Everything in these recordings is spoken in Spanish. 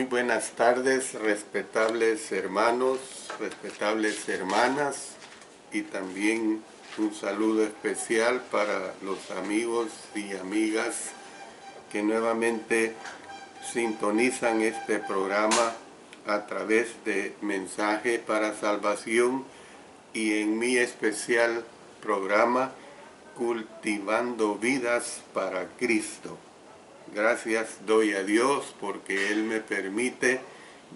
buenas tardes, respetables hermanos, respetables hermanas, y también un saludo especial para los amigos y amigas que nuevamente sintonizan este programa a través de Mensaje para Salvación y en mi especial programa Cultivando Vidas para Cristo. Gracias doy a Dios porque Él me permite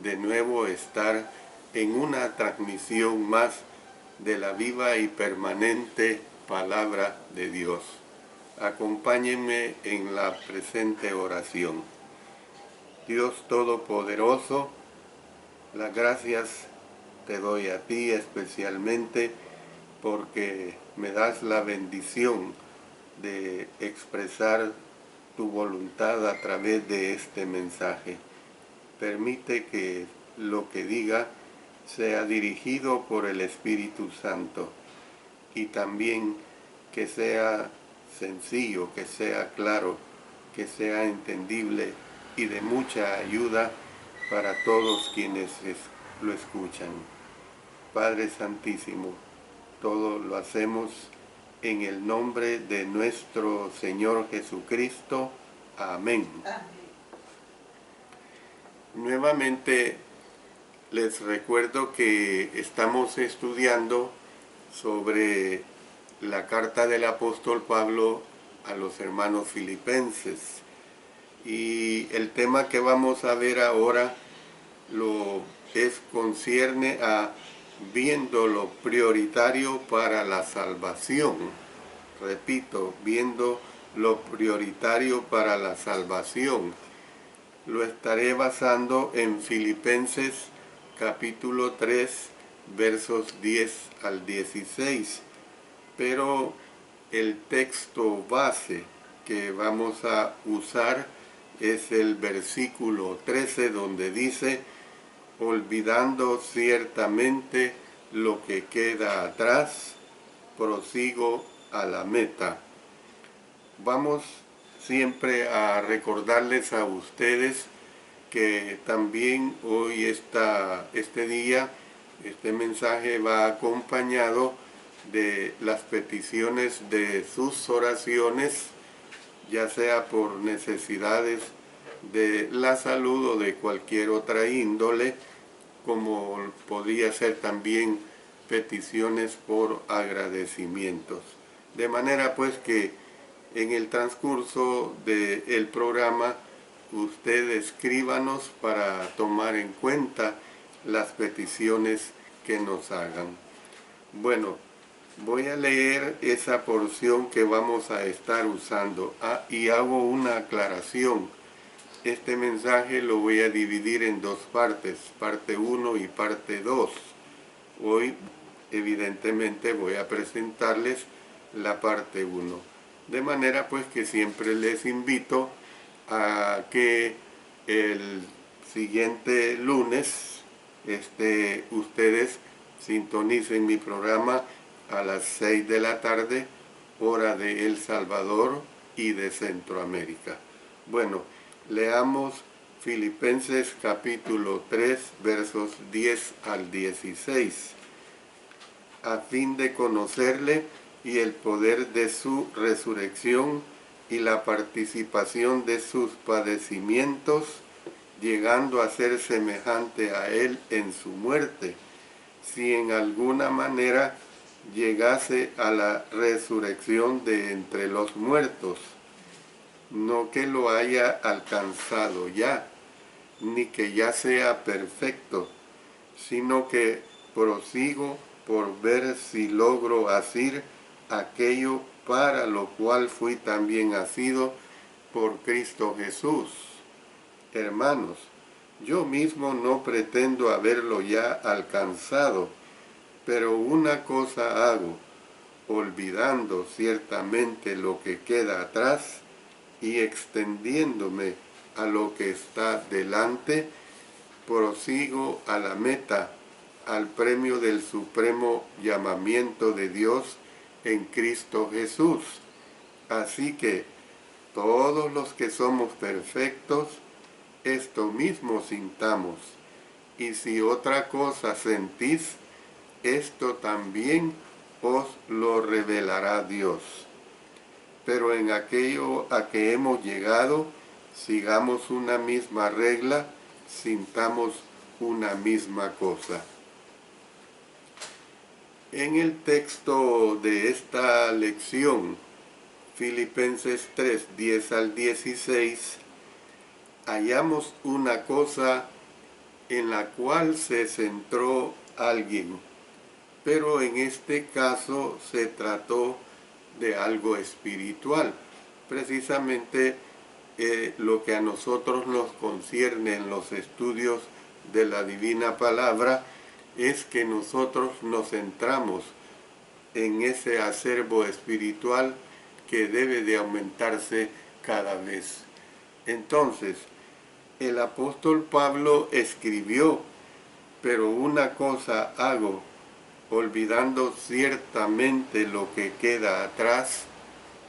de nuevo estar en una transmisión más de la viva y permanente Palabra de Dios. Acompáñenme en la presente oración. Dios Todopoderoso, las gracias te doy a ti especialmente porque me das la bendición de expresar tu voluntad a través de este mensaje. Permite que lo que diga sea dirigido por el Espíritu Santo y también que sea sencillo, que sea claro, que sea entendible y de mucha ayuda para todos quienes lo escuchan. Padre Santísimo, todo lo hacemos en el nombre de nuestro Señor Jesucristo. Amén. Nuevamente les recuerdo que estamos estudiando sobre la carta del apóstol Pablo a los hermanos filipenses. Y el tema que vamos a ver ahora concierne a viendo lo prioritario para la salvación. Repito, viendo lo prioritario para la salvación. Lo estaré basando en Filipenses capítulo 3, versos 10 al 16. Pero el texto base que vamos a usar es el versículo 13, donde dice: olvidando ciertamente lo que queda atrás, prosigo a la meta. Vamos siempre a recordarles a ustedes que también hoy este día, este mensaje va acompañado de las peticiones de sus oraciones, ya sea por necesidades de la salud o de cualquier otra índole, como podría ser también peticiones por agradecimientos. De manera pues que en el transcurso del programa usted escríbanos para tomar en cuenta las peticiones que nos hagan. Bueno, voy a leer esa porción que vamos a estar usando y hago una aclaración. Este mensaje lo voy a dividir en dos partes, parte 1 y parte 2. Hoy, evidentemente, voy a presentarles la parte 1. De manera pues que siempre les invito a que el siguiente lunes ustedes sintonicen mi programa a las 6 de la tarde, hora de El Salvador y de Centroamérica. Bueno, leamos Filipenses capítulo 3, versos 10 al 16. A fin de conocerle y el poder de su resurrección y la participación de sus padecimientos, llegando a ser semejante a él en su muerte, si en alguna manera llegase a la resurrección de entre los muertos. No que lo haya alcanzado ya, ni que ya sea perfecto, sino que prosigo por ver si logro asir aquello para lo cual fui también asido por Cristo Jesús. Hermanos, yo mismo no pretendo haberlo ya alcanzado, pero una cosa hago, olvidando ciertamente lo que queda atrás y extendiéndome a lo que está delante, prosigo a la meta, al premio del supremo llamamiento de Dios en Cristo Jesús. Así que todos los que somos perfectos esto mismo sintamos. Y si otra cosa sentís, esto también os lo revelará Dios. Pero en aquello a que hemos llegado, sigamos una misma regla, sintamos una misma cosa. En el texto de esta lección, Filipenses 3, 10 al 16, hallamos una cosa en la cual se centró alguien, pero en este caso se trató de algo espiritual, precisamente lo que a nosotros nos concierne en los estudios de la Divina Palabra es que nosotros nos centramos en ese acervo espiritual que debe de aumentarse cada vez. Entonces, el apóstol Pablo escribió, pero una cosa hago, olvidando ciertamente lo que queda atrás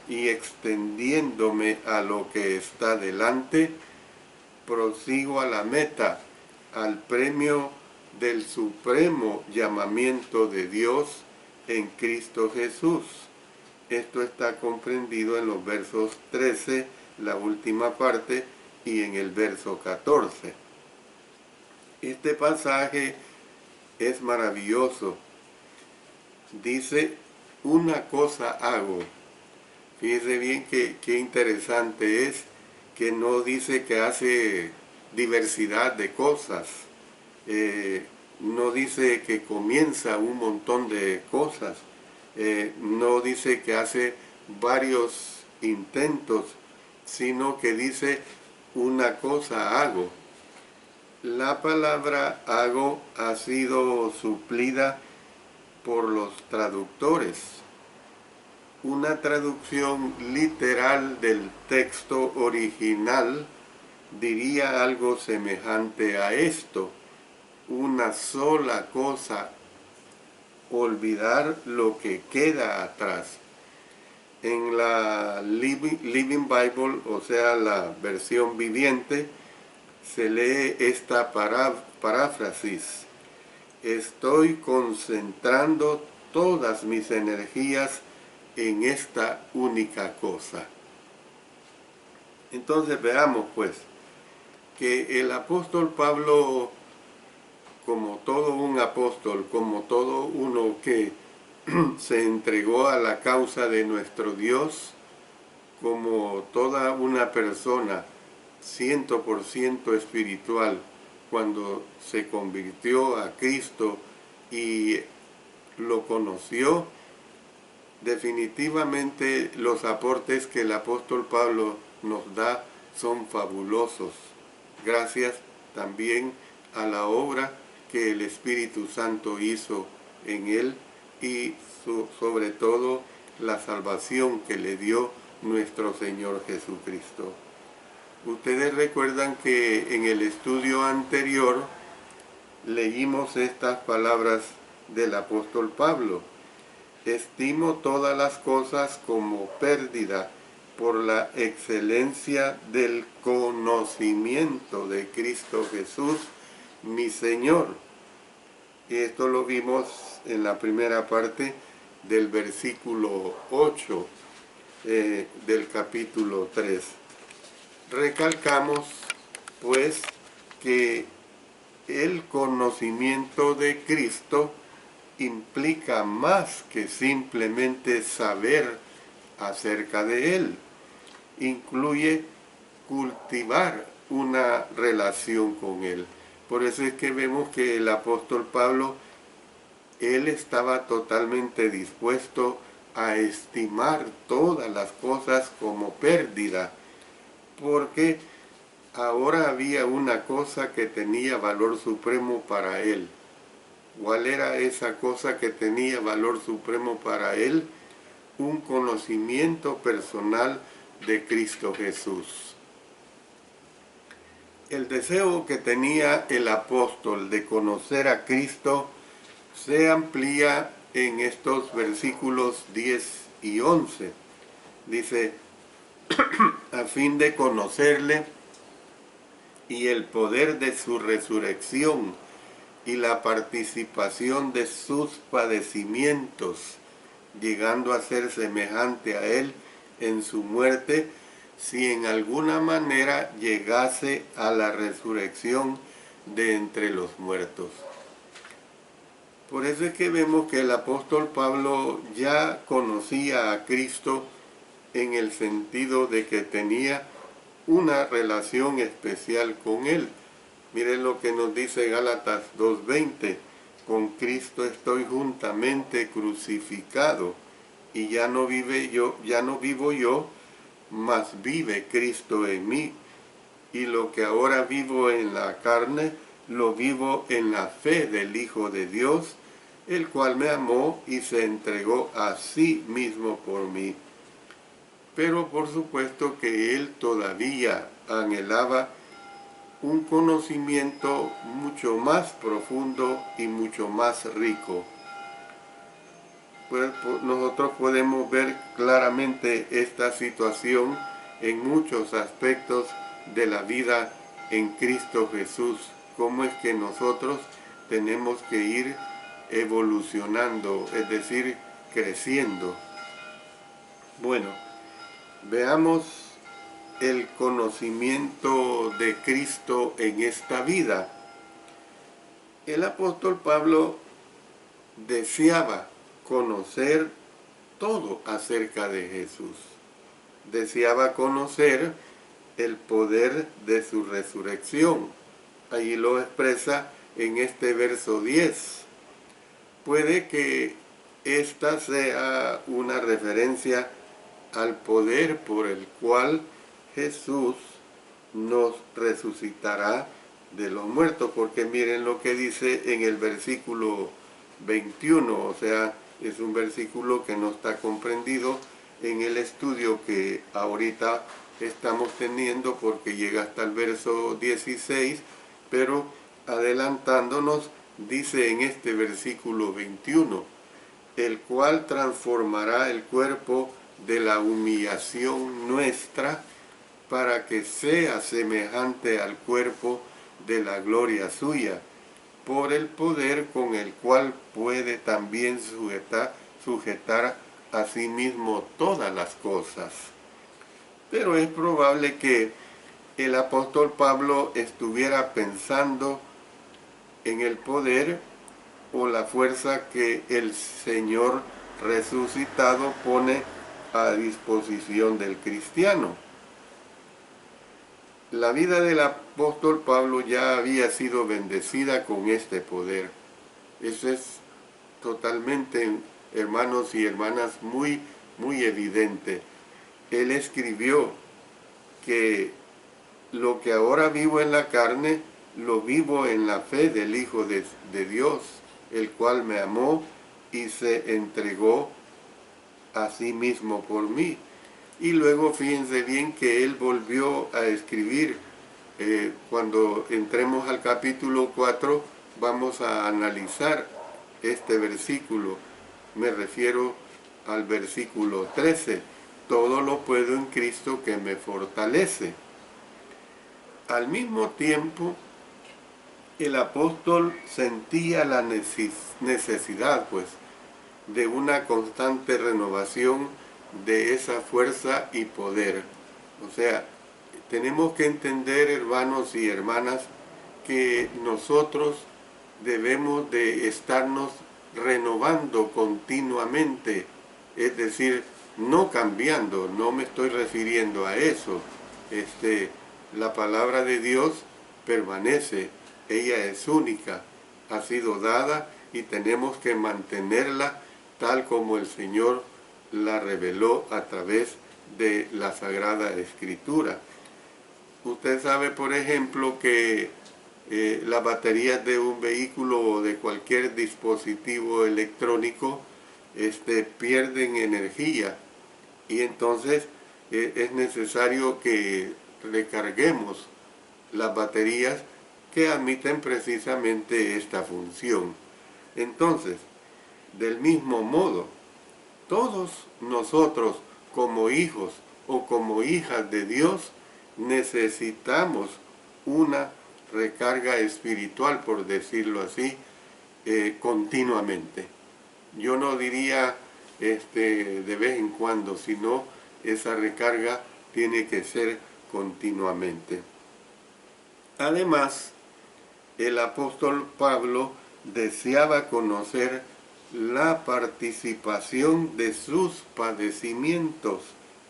y extendiéndome a lo que está delante, prosigo a la meta, al premio del supremo llamamiento de Dios en Cristo Jesús. Esto está comprendido en los versos 13, la última parte, y en el verso 14. Este pasaje es maravilloso. Dice, una cosa hago. Fíjese bien qué interesante es que no dice que hace diversidad de cosas. No dice que comienza un montón de cosas. No dice que hace varios intentos, sino que dice una cosa hago. La palabra hago ha sido suplida por los traductores. Una traducción literal del texto original diría algo semejante a esto: una sola cosa, olvidar lo que queda atrás. En la Living Bible, o sea, la versión viviente, se lee esta paráfrasis: estoy concentrando todas mis energías en esta única cosa. Entonces veamos pues que el apóstol Pablo, como todo un apóstol, como todo uno que se entregó a la causa de nuestro Dios, como toda una persona 100% espiritual, cuando se convirtió a Cristo y lo conoció, definitivamente los aportes que el apóstol Pablo nos da son fabulosos, gracias también a la obra que el Espíritu Santo hizo en él y sobre todo la salvación que le dio nuestro Señor Jesucristo. Ustedes recuerdan que en el estudio anterior leímos estas palabras del apóstol Pablo: estimo todas las cosas como pérdida por la excelencia del conocimiento de Cristo Jesús, mi Señor. Y esto lo vimos en la primera parte del versículo 8 del capítulo 3. Recalcamos, pues, que el conocimiento de Cristo implica más que simplemente saber acerca de Él. Incluye cultivar una relación con Él. Por eso es que vemos que el apóstol Pablo, él estaba totalmente dispuesto a estimar todas las cosas como pérdida, porque ahora había una cosa que tenía valor supremo para él. ¿Cuál era esa cosa que tenía valor supremo para él? Un conocimiento personal de Cristo Jesús. El deseo que tenía el apóstol de conocer a Cristo se amplía en estos versículos 10 y 11. Dice, a fin de conocerle y el poder de su resurrección y la participación de sus padecimientos, llegando a ser semejante a él en su muerte, si en alguna manera llegase a la resurrección de entre los muertos. Por eso es que vemos que el apóstol Pablo ya conocía a Cristo en el sentido de que tenía una relación especial con él. Miren lo que nos dice Gálatas 2:20, con Cristo estoy juntamente crucificado, y ya no vivo yo, mas vive Cristo en mí. Y lo que ahora vivo en la carne, lo vivo en la fe del Hijo de Dios, el cual me amó y se entregó a sí mismo por mí. Pero por supuesto que él todavía anhelaba un conocimiento mucho más profundo y mucho más rico. Pues nosotros podemos ver claramente esta situación en muchos aspectos de la vida en Cristo Jesús. Cómo es que nosotros tenemos que ir evolucionando, es decir, creciendo. Bueno, veamos el conocimiento de Cristo en esta vida. El apóstol Pablo deseaba conocer todo acerca de Jesús. Deseaba conocer el poder de su resurrección. Allí lo expresa en este verso 10. Puede que esta sea una referencia al poder por el cual Jesús nos resucitará de los muertos, porque miren lo que dice en el versículo 21, o sea, es un versículo que no está comprendido en el estudio que ahorita estamos teniendo, porque llega hasta el verso 16, pero adelantándonos, dice en este versículo 21, el cual transformará el cuerpo de la humillación nuestra para que sea semejante al cuerpo de la gloria suya, por el poder con el cual puede también sujetar a sí mismo todas las cosas. Pero es probable que el apóstol Pablo estuviera pensando en el poder o la fuerza que el Señor resucitado pone a disposición del cristiano. La vida del apóstol Pablo ya había sido bendecida con este poder. Eso es totalmente, hermanos y hermanas, muy evidente. Él escribió que lo que ahora vivo en la carne, lo vivo en la fe del Hijo de Dios, el cual me amó y se entregó a sí mismo por mí. Y luego fíjense bien que él volvió a escribir. Cuando entremos al capítulo 4 vamos a analizar este versículo. Me refiero al versículo 13. Todo lo puedo en Cristo que me fortalece. Al mismo tiempo, el apóstol sentía la necesidad, pues, de una constante renovación de esa fuerza y poder. O sea, tenemos que entender, hermanos y hermanas, que nosotros debemos de estarnos renovando continuamente, es decir, no cambiando, no me estoy refiriendo a eso. La palabra de Dios permanece, ella es única, ha sido dada y tenemos que mantenerla tal como el Señor la reveló a través de la Sagrada Escritura. Usted sabe, por ejemplo, que las baterías de un vehículo o de cualquier dispositivo electrónico pierden energía y entonces es necesario que recarguemos las baterías que admiten precisamente esta función. Entonces, del mismo modo, todos nosotros como hijos o como hijas de Dios necesitamos una recarga espiritual, por decirlo así, continuamente. Yo no diría de vez en cuando, sino esa recarga tiene que ser continuamente. Además, el apóstol Pablo deseaba conocer la participación de sus padecimientos.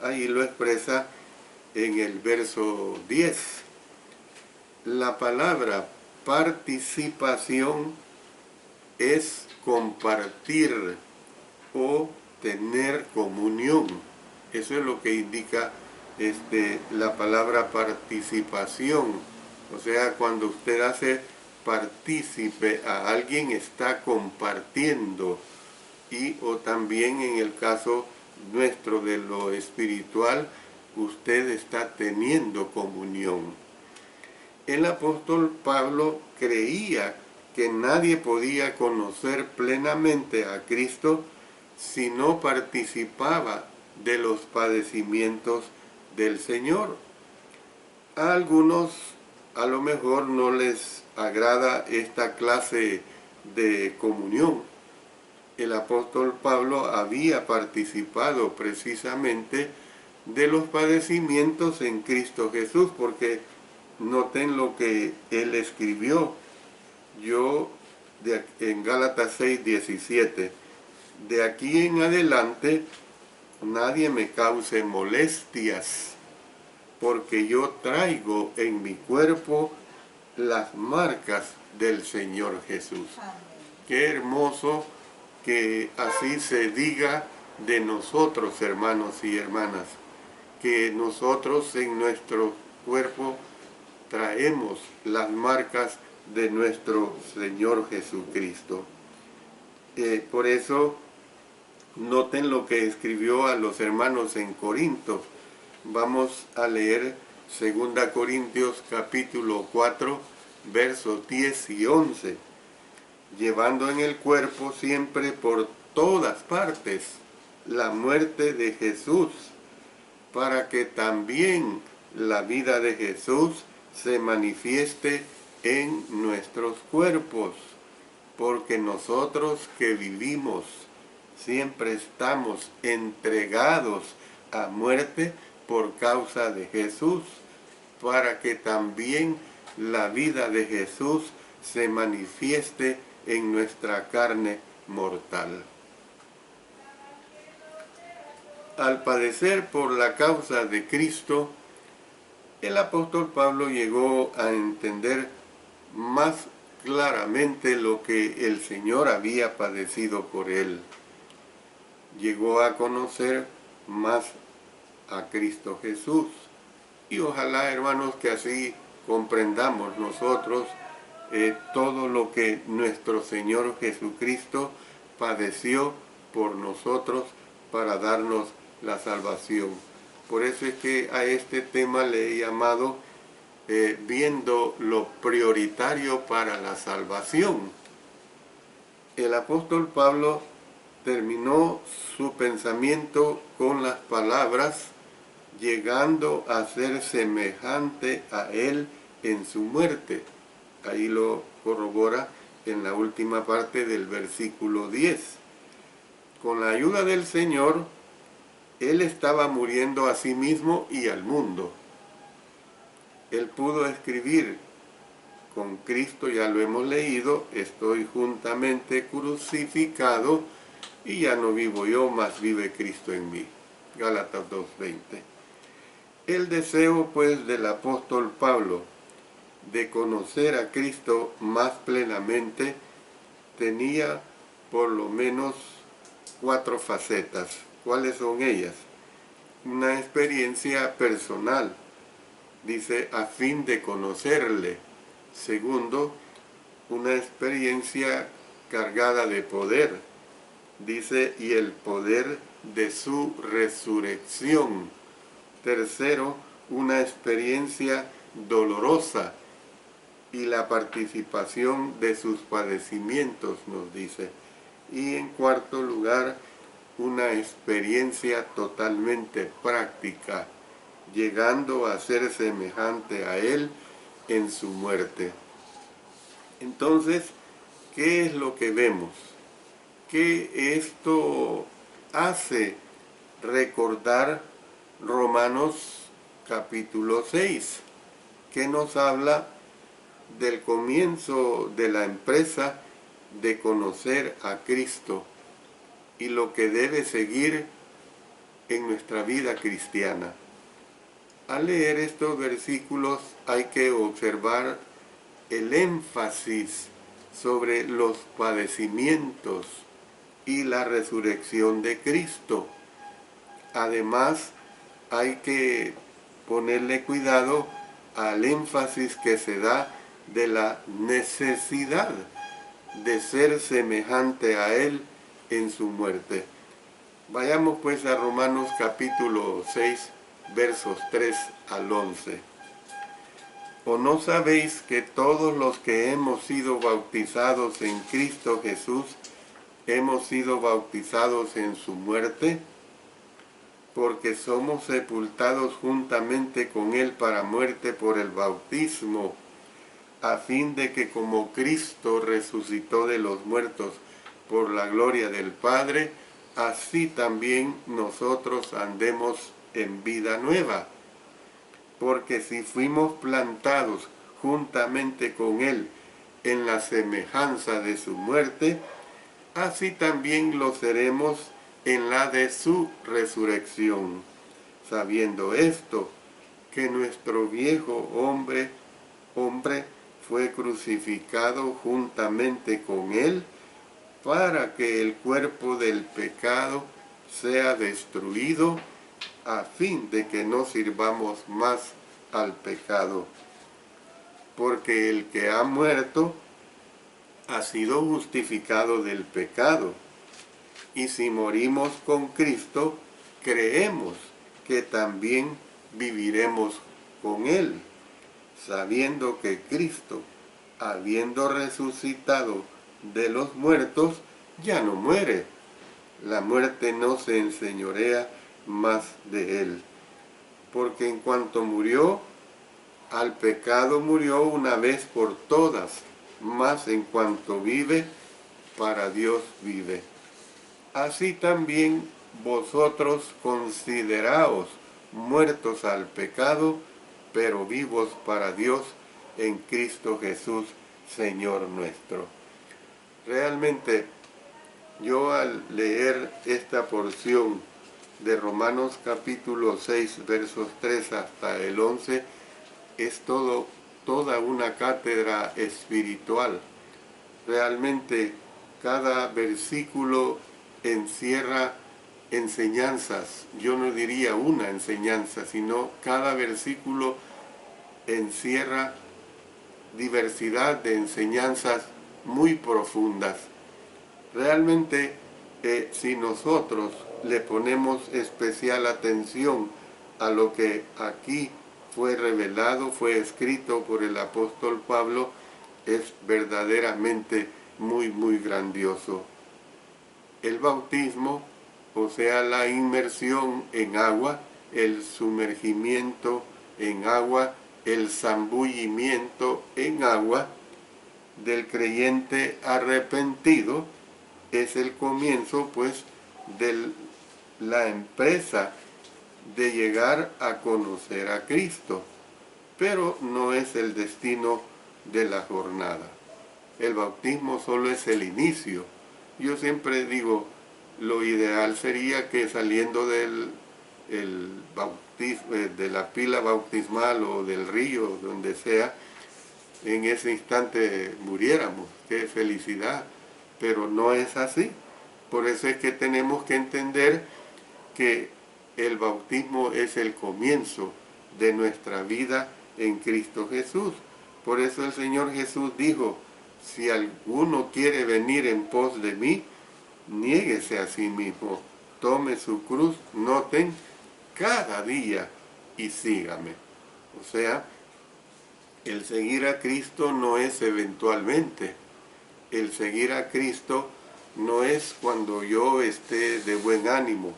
Ahí lo expresa en el verso 10. La palabra participación es compartir o tener comunión. Eso es lo que indica la palabra participación. O sea, cuando usted hace partícipe a alguien, está compartiendo. O también en el caso nuestro de lo espiritual, usted está teniendo comunión. El apóstol Pablo creía que nadie podía conocer plenamente a Cristo si no participaba de los padecimientos del Señor. A algunos a lo mejor no les agrada esta clase de comunión. El apóstol Pablo había participado precisamente de los padecimientos en Cristo Jesús, porque noten lo que él escribió. En Gálatas 6:17, de aquí en adelante nadie me cause molestias, porque yo traigo en mi cuerpo las marcas del Señor Jesús. Amén. Qué hermoso que así se diga de nosotros, hermanos y hermanas, que nosotros en nuestro cuerpo traemos las marcas de nuestro Señor Jesucristo. Por eso, noten lo que escribió a los hermanos en Corinto. Vamos a leer 2 Corintios capítulo 4, versos 10 y 11. Llevando en el cuerpo siempre por todas partes la muerte de Jesús, para que también la vida de Jesús se manifieste en nuestros cuerpos, porque nosotros que vivimos siempre estamos entregados a muerte por causa de Jesús, para que también la vida de Jesús se manifieste en nuestra carne mortal. Al padecer por la causa de Cristo, el apóstol Pablo llegó a entender más claramente lo que el Señor había padecido por él. Llegó a conocer más a Cristo Jesús. Y ojalá, hermanos, que así comprendamos nosotros todo lo que nuestro Señor Jesucristo padeció por nosotros para darnos la salvación. Por eso es que a este tema le he llamado viendo lo prioritario para la salvación. El apóstol Pablo terminó su pensamiento con las palabras: llegando a ser semejante a él en su muerte. Ahí lo corrobora en la última parte del versículo 10. Con la ayuda del Señor, él estaba muriendo a sí mismo y al mundo. Él pudo escribir: con Cristo, ya lo hemos leído, estoy juntamente crucificado y ya no vivo yo, mas vive Cristo en mí. Gálatas 2:20. El deseo, pues, del apóstol Pablo de conocer a Cristo más plenamente tenía por lo menos 4 facetas. ¿Cuáles son ellas? Una experiencia personal, dice, a fin de conocerle. Segundo, una experiencia cargada de poder, dice, y el poder de su resurrección. Tercero, una experiencia dolorosa y la participación de sus padecimientos, nos dice. Y en cuarto lugar, una experiencia totalmente práctica, llegando a ser semejante a él en su muerte. Entonces, ¿qué es lo que vemos? Que esto hace recordar Romanos capítulo 6, que nos habla del comienzo de la empresa de conocer a Cristo y lo que debe seguir en nuestra vida cristiana. Al leer estos versículos hay que observar el énfasis sobre los padecimientos y la resurrección de Cristo. Además, hay que ponerle cuidado al énfasis que se da de la necesidad de ser semejante a Él en su muerte. Vayamos pues a Romanos capítulo 6, versos 3 al 11. ¿O no sabéis que todos los que hemos sido bautizados en Cristo Jesús, hemos sido bautizados en su muerte? Porque somos sepultados juntamente con Él para muerte por el bautismo, a fin de que como Cristo resucitó de los muertos por la gloria del Padre, así también nosotros andemos en vida nueva. Porque si fuimos plantados juntamente con Él en la semejanza de su muerte, así también lo seremos en la de su resurrección, sabiendo esto, que nuestro viejo hombre fue crucificado juntamente con Él, para que el cuerpo del pecado sea destruido, a fin de que no sirvamos más al pecado. Porque el que ha muerto ha sido justificado del pecado. Y si morimos con Cristo, creemos que también viviremos con Él, sabiendo que Cristo, habiendo resucitado de los muertos, ya no muere. La muerte no se enseñorea más de Él. Porque en cuanto murió, al pecado murió una vez por todas, mas en cuanto vive, para Dios vive. Así también vosotros consideraos muertos al pecado, pero vivos para Dios en Cristo Jesús, Señor nuestro. Realmente, yo al leer esta porción de Romanos capítulo 6, versos 3 hasta el 11, es toda una cátedra espiritual. Realmente, cada versículo encierra enseñanzas. Yo no diría una enseñanza, sino cada versículo encierra diversidad de enseñanzas muy profundas. Realmente, si nosotros le ponemos especial atención a lo que aquí fue revelado, fue escrito por el apóstol Pablo, es verdaderamente muy grandioso. El bautismo, o sea, la inmersión en agua, el sumergimiento en agua, el zambullimiento en agua del creyente arrepentido, es el comienzo, pues, de la empresa de llegar a conocer a Cristo, pero no es el destino de la jornada. El bautismo solo es el inicio. Yo siempre digo, lo ideal sería que saliendo de la pila bautismal o del río, donde sea, en ese instante muriéramos. ¡Qué felicidad! Pero no es así. Por eso es que tenemos que entender que el bautismo es el comienzo de nuestra vida en Cristo Jesús. Por eso el Señor Jesús dijo, si alguno quiere venir en pos de mí, niéguese a sí mismo, tome su cruz, noten, cada día y sígame. O sea, el seguir a Cristo no es eventualmente. El seguir a Cristo no es cuando yo esté de buen ánimo.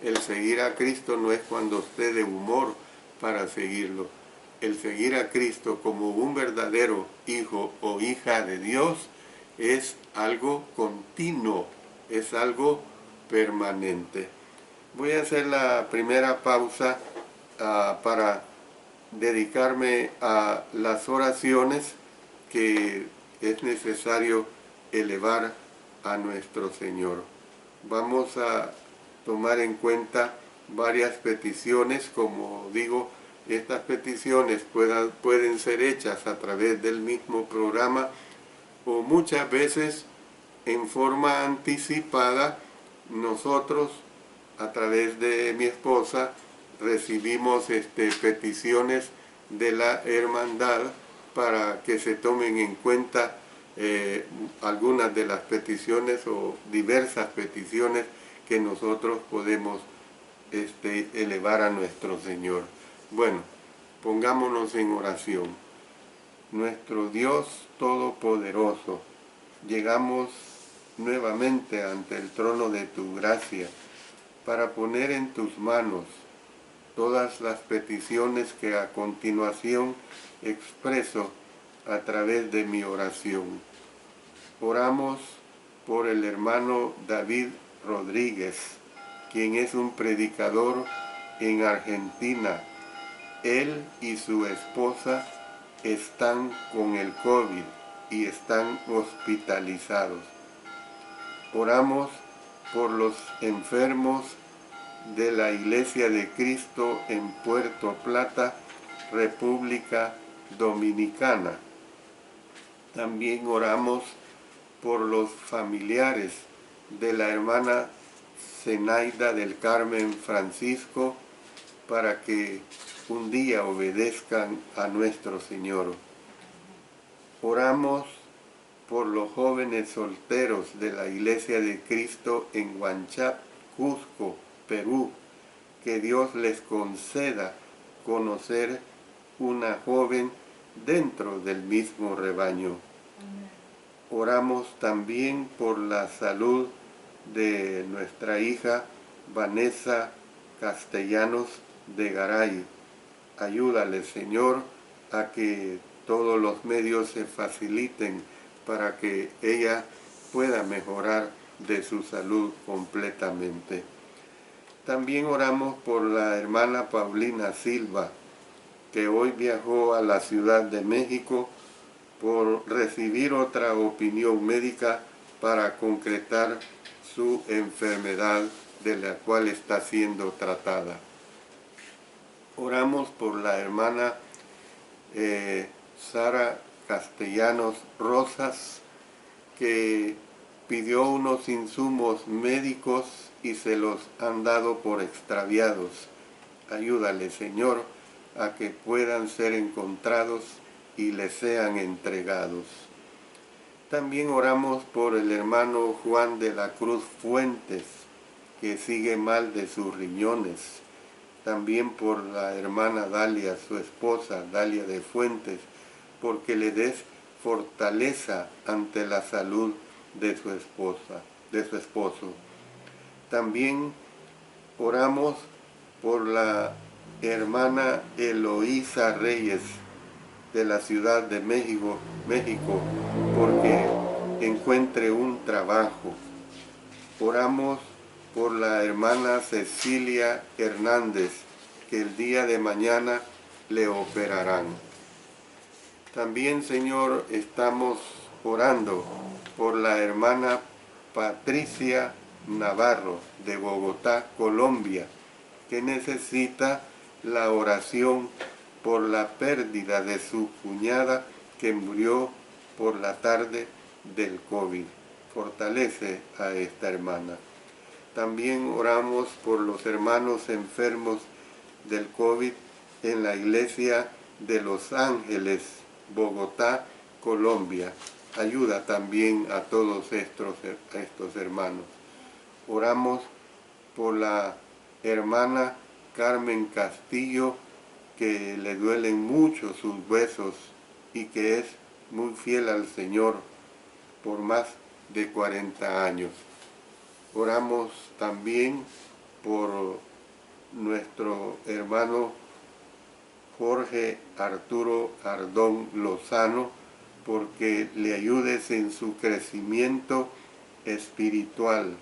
El seguir a Cristo no es cuando esté de humor para seguirlo. el seguir a Cristo como un verdadero hijo o hija de Dios es algo continuo, es algo permanente. Voy a hacer la primera pausa para dedicarme a las oraciones que es necesario elevar a nuestro Señor. Vamos a tomar en cuenta varias peticiones. Como digo, estas peticiones pueden ser hechas a través del mismo programa o muchas veces en forma anticipada. Nosotros, a través de mi esposa, recibimos peticiones de la hermandad para que se tomen en cuenta algunas de las peticiones o diversas peticiones que nosotros podemos elevar a nuestro Señor. Bueno, pongámonos en oración. Nuestro Dios Todopoderoso, llegamos nuevamente ante el trono de tu gracia para poner en tus manos todas las peticiones que a continuación expreso a través de mi oración. Oramos por el hermano David Rodríguez, quien es un predicador en Argentina. Él y su esposa están con el COVID y están hospitalizados. Oramos por los enfermos de la Iglesia de Cristo en Puerto Plata, República Dominicana. También oramos por los familiares de la hermana Zenaida del Carmen Francisco para que un día obedezcan a nuestro Señor. Oramos por los jóvenes solteros de la Iglesia de Cristo en Huanchap, Cusco, Perú, que Dios les conceda conocer una joven dentro del mismo rebaño. Oramos también por la salud de nuestra hija Vanessa Castellanos de Garay. Ayúdale, Señor, a que todos los medios se faciliten para que ella pueda mejorar de su salud completamente. También oramos por la hermana Paulina Silva, que hoy viajó a la Ciudad de México por recibir otra opinión médica para concretar su enfermedad de la cual está siendo tratada. Oramos por la hermana Sara Castellanos Rosas, que pidió unos insumos médicos y se los han dado por extraviados. Ayúdale, Señor, a que puedan ser encontrados y les sean entregados. También oramos por el hermano Juan de la Cruz Fuentes, que sigue mal de sus riñones. También por la hermana Dalia, su esposa, Dalia de Fuentes, porque le des fortaleza ante la salud de su esposa, de su esposo. También oramos por la hermana Eloísa Reyes de la Ciudad de México, porque encuentre un trabajo. Oramos por la hermana Cecilia Hernández, que el día de mañana le operarán. También, Señor, estamos orando por la hermana Patricia Navarro de Bogotá, Colombia, que necesita la oración por la pérdida de su cuñada que murió por la tarde del COVID. Fortalece a esta hermana. También oramos por los hermanos enfermos del COVID en la Iglesia de Los Ángeles, Bogotá, Colombia. Ayuda también a todos estos hermanos. Oramos por la hermana Carmen Castillo, que le duelen mucho sus huesos y que es muy fiel al Señor por más de 40 años. Oramos también por nuestro hermano Jorge Arturo Ardón Lozano, porque le ayudes en su crecimiento espiritual,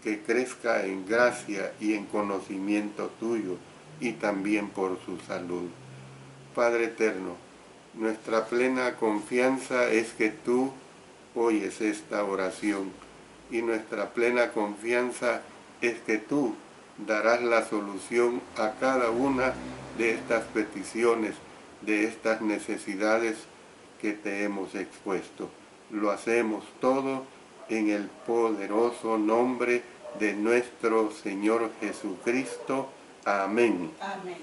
que crezca en gracia y en conocimiento tuyo, y también por su salud. Padre eterno, nuestra plena confianza es que tú oyes esta oración, y nuestra plena confianza es que tú darás la solución a cada una de estas peticiones, de estas necesidades que te hemos expuesto. Lo hacemos todo en el poderoso nombre de nuestro Señor Jesucristo. Amén. Amén.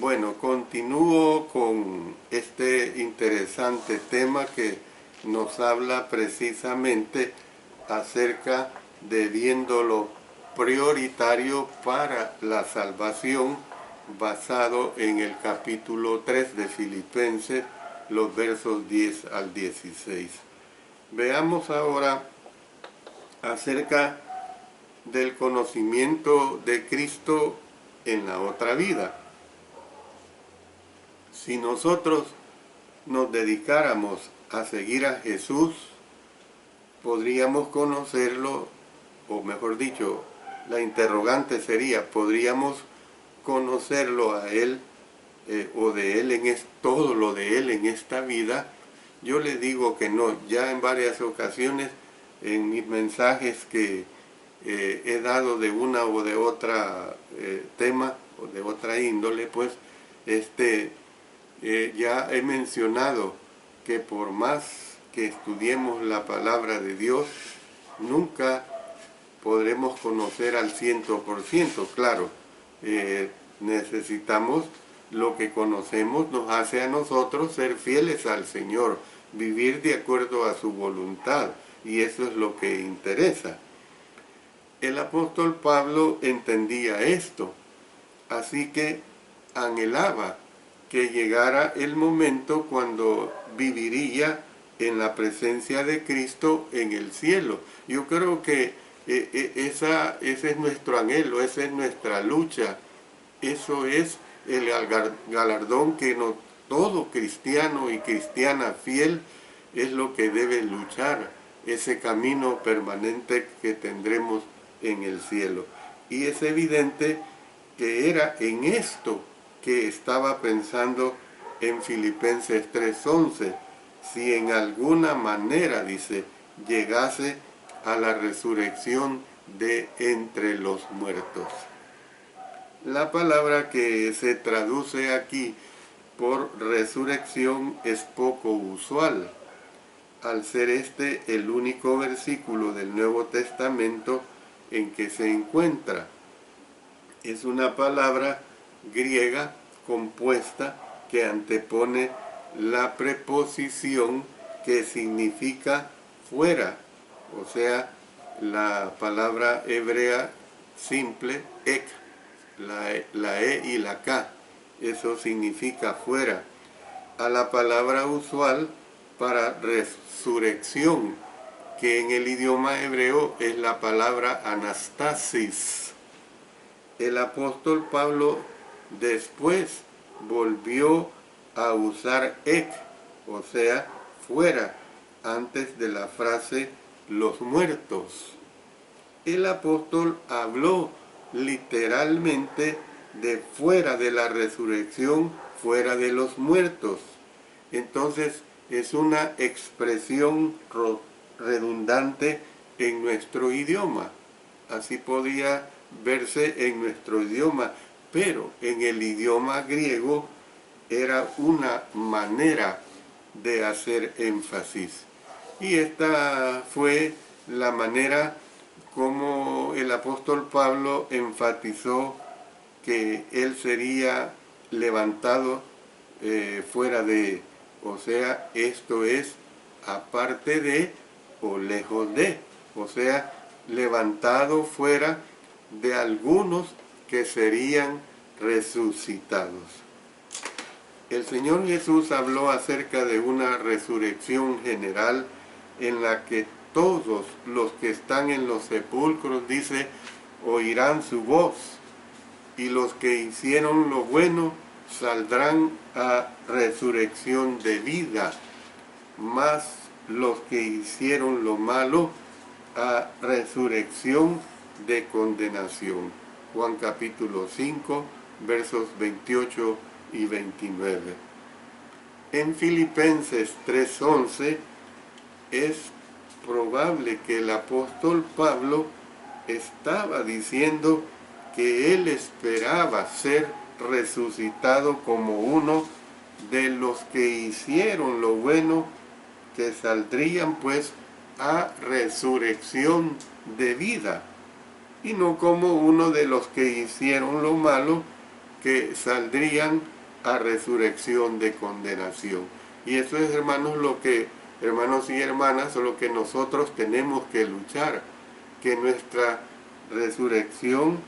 Bueno, continúo con este interesante tema que nos habla precisamente acerca de viéndolo prioritario para la salvación, basado en el capítulo 3 de Filipenses, los versos 10 al 16. Veamos ahora acerca del conocimiento de Cristo en la otra vida. Si nosotros nos dedicáramos a seguir a Jesús, podríamos conocerlo, o mejor dicho, la interrogante sería, ¿podríamos conocerlo a Él o de Él todo lo de Él en esta vida? Yo le digo que no. Ya en varias ocasiones en mis mensajes que he dado de una o de otra tema o de otra índole, pues ya he mencionado que por más que estudiemos la palabra de Dios, nunca podremos conocer al 100%. Claro, necesitamos lo que conocemos, nos hace a nosotros ser fieles al Señor, vivir de acuerdo a su voluntad, y eso es lo que interesa. El apóstol Pablo entendía esto, así que anhelaba que llegara el momento cuando viviría en la presencia de Cristo en el cielo. Yo creo que ese es nuestro anhelo, esa es nuestra lucha, eso es el galardón que todo cristiano y cristiana fiel es lo que debe luchar, ese camino permanente que tendremos en el cielo. Y es evidente que era en esto que estaba pensando en Filipenses 3:11, si en alguna manera, dice, llegase a la resurrección de entre los muertos. La palabra que se traduce aquí por resurrección es poco usual, al ser este el único versículo del Nuevo Testamento en que se encuentra. Es una palabra griega compuesta que antepone la preposición que significa fuera, o sea, la palabra hebrea simple, ek, la e y la k, eso significa fuera, a la palabra usual para resurrección, que en el idioma hebreo es la palabra anastasis. El apóstol Pablo después volvió a usar ek, o sea, fuera, antes de la frase los muertos. El apóstol habló literalmente de fuera de la resurrección, fuera de los muertos. Entonces es una expresión redundante en nuestro idioma. Así podía verse en nuestro idioma, pero en el idioma griego era una manera de hacer énfasis. Y esta fue la manera como el apóstol Pablo enfatizó que él sería levantado fuera de, o sea, esto es aparte de o lejos de, o sea, levantado fuera de algunos que serían resucitados. El Señor Jesús habló acerca de una resurrección general en la que todos los que están en los sepulcros, dice, oirán su voz y los que hicieron lo bueno saldrán a resurrección de vida, mas los que hicieron lo malo a resurrección de condenación. Juan capítulo 5, versos 28 y 29. En Filipenses 3:11 es probable que el apóstol Pablo estaba diciendo que él esperaba ser resucitado como uno de los que hicieron lo bueno, que saldrían pues a resurrección de vida, y no como uno de los que hicieron lo malo, que saldrían a resurrección de condenación. Y eso es, hermanos y hermanas, lo que nosotros tenemos que luchar, que nuestra resurrección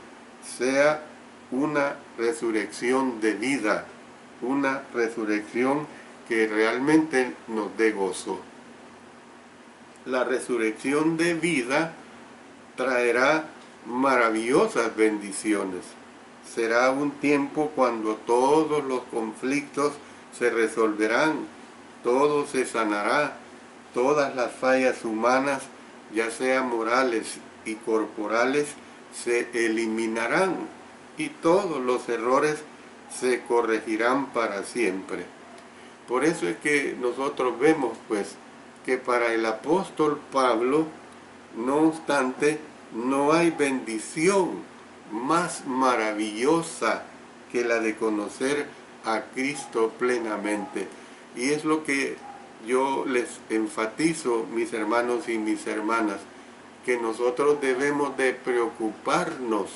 sea una resurrección de vida, una resurrección que realmente nos dé gozo. La resurrección de vida traerá maravillosas bendiciones. Será un tiempo cuando todos los conflictos se resolverán, todo se sanará, todas las fallas humanas, ya sean morales y corporales, se eliminarán y todos los errores se corregirán para siempre. Por eso es que nosotros vemos pues que para el apóstol Pablo, no obstante, no hay bendición más maravillosa que la de conocer a Cristo plenamente. Y es lo que yo les enfatizo, mis hermanos y mis hermanas, que nosotros debemos de preocuparnos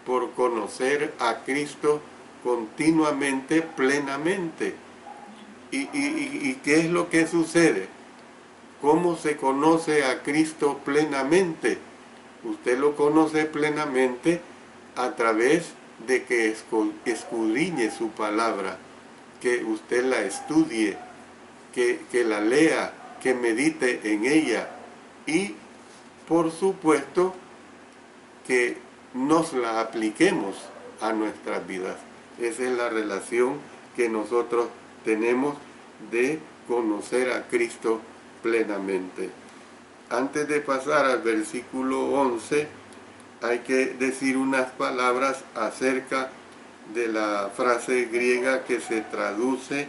por conocer a Cristo continuamente, plenamente. ¿Y qué es lo que sucede? ¿Cómo se conoce a Cristo plenamente? Usted lo conoce plenamente a través de que escudriñe su palabra, que usted la estudie, que la lea, que medite en ella y, por supuesto, que nos la apliquemos a nuestras vidas. Esa es la relación que nosotros tenemos de conocer a Cristo plenamente. Antes de pasar al versículo 11, hay que decir unas palabras acerca de la frase griega que se traduce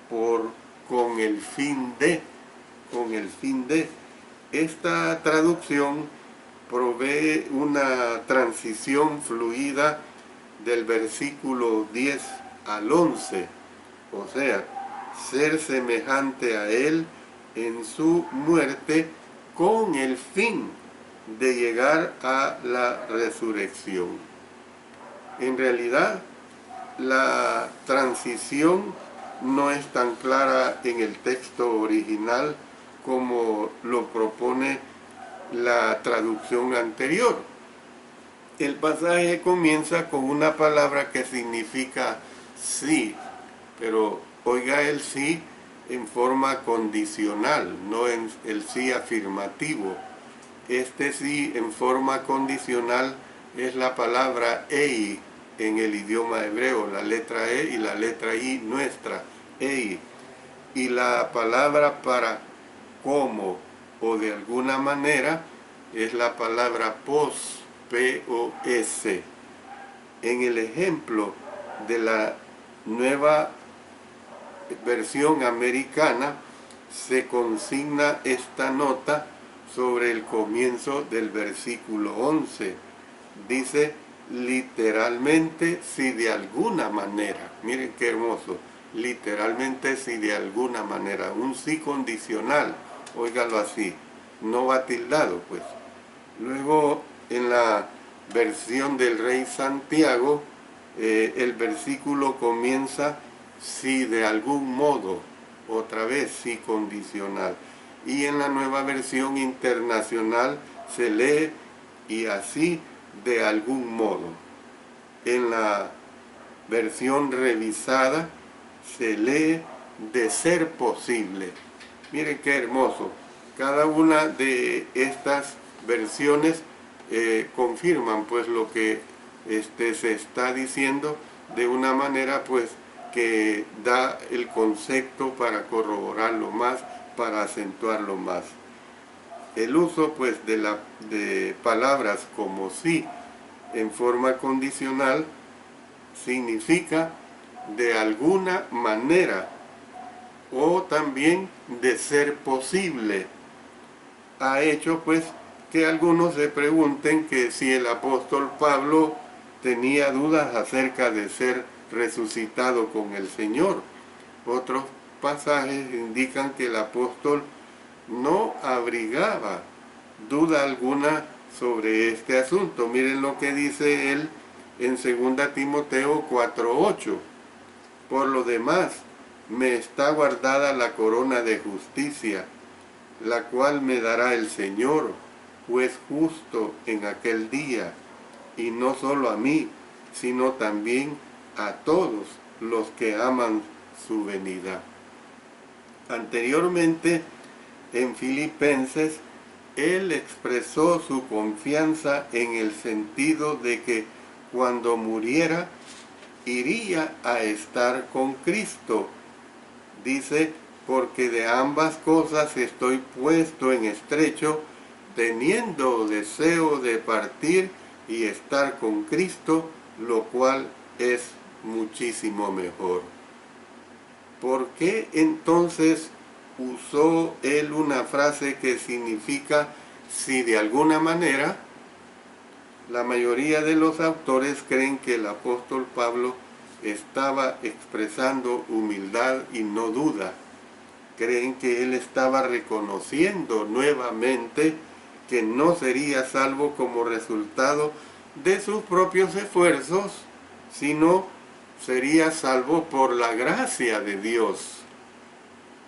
por con el fin de. Esta traducción provee una transición fluida del versículo 10 al 11, o sea, ser semejante a Él en su muerte con el fin de llegar a la resurrección. En realidad, la transición no es tan clara en el texto original como lo propone la traducción anterior. El pasaje comienza con una palabra que significa sí, pero oiga el sí en forma condicional, no en el sí afirmativo. Este sí en forma condicional es la palabra ei en el idioma hebreo, la letra E y la letra I nuestra, ei. Y la palabra para como o de alguna manera es la palabra pos, P-O-S. En el ejemplo de la nueva versión americana se consigna esta nota sobre el comienzo del versículo 11. Dice literalmente si de alguna manera. Miren qué hermoso. Literalmente si de alguna manera. Un sí condicional. Óigalo así. No va tildado pues. Luego en la versión del Rey Santiago el versículo comienza si de algún modo, otra vez sí condicional. Y en la nueva versión internacional se lee y así de algún modo. En la versión revisada se lee de ser posible. Miren qué hermoso. Cada una de estas versiones confirman pues lo que se está diciendo de una manera pues que da el concepto para corroborarlo más, para acentuarlo más. El uso pues de palabras como sí en forma condicional significa de alguna manera o también de ser posible. Ha hecho pues que algunos se pregunten que si el apóstol Pablo tenía dudas acerca de ser resucitado con el Señor. Otros pasajes indican que el apóstol no abrigaba duda alguna sobre este asunto. Miren lo que dice él en 2 Timoteo 4:8. Por lo demás, me está guardada la corona de justicia, la cual me dará el Señor, juez justo en aquel día, y no solo a mí, sino también a todos los que aman su venida. Anteriormente, en Filipenses, él expresó su confianza en el sentido de que cuando muriera, iría a estar con Cristo. Dice, porque de ambas cosas estoy puesto en estrecho, teniendo deseo de partir y estar con Cristo, lo cual es muchísimo mejor. ¿Por qué entonces usó él una frase que significa si de alguna manera? La mayoría de los autores creen que el apóstol Pablo estaba expresando humildad y no duda. Creen que él estaba reconociendo nuevamente que no sería salvo como resultado de sus propios esfuerzos, sino sería salvo por la gracia de Dios.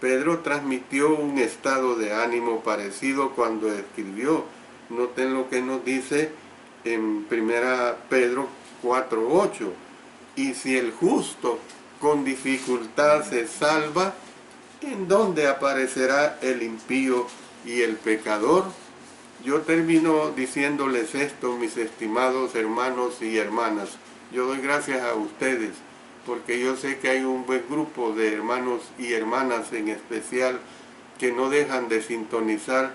Pedro transmitió un estado de ánimo parecido cuando escribió. Noten lo que nos dice en 1 Pedro 4:8. Y si el justo con dificultad se salva, ¿en dónde aparecerá el impío y el pecador? Yo termino diciéndoles esto, mis estimados hermanos y hermanas. Yo doy gracias a ustedes, porque yo sé que hay un buen grupo de hermanos y hermanas en especial que no dejan de sintonizar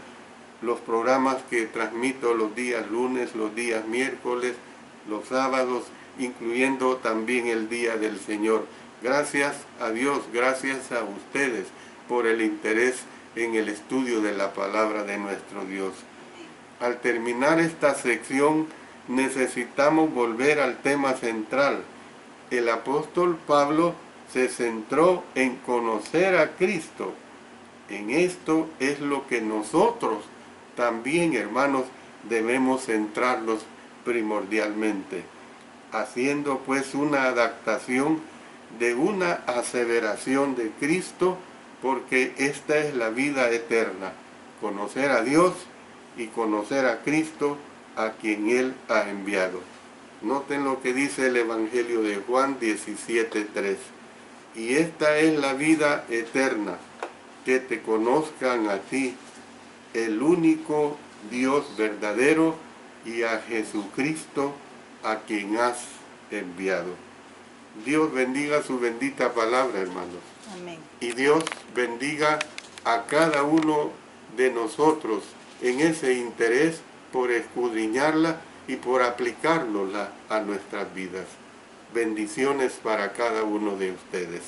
los programas que transmito los días lunes, los días miércoles, los sábados, incluyendo también el Día del Señor. Gracias a Dios, gracias a ustedes por el interés en el estudio de la palabra de nuestro Dios. Al terminar esta sección, necesitamos volver al tema central. El apóstol Pablo se centró en conocer a Cristo. En esto es lo que nosotros también, hermanos, debemos centrarnos primordialmente, haciendo pues una adaptación de una aseveración de Cristo, porque esta es la vida eterna, conocer a Dios y conocer a Cristo, a quien Él ha enviado. Noten lo que dice el Evangelio de Juan 17:3. Y esta es la vida eterna, que te conozcan a ti, el único Dios verdadero, y a Jesucristo, a quien has enviado. Dios bendiga su bendita palabra, hermanos. Amén. Y Dios bendiga a cada uno de nosotros en ese interés por escudriñarla y por aplicárnosla a nuestras vidas. Bendiciones para cada uno de ustedes.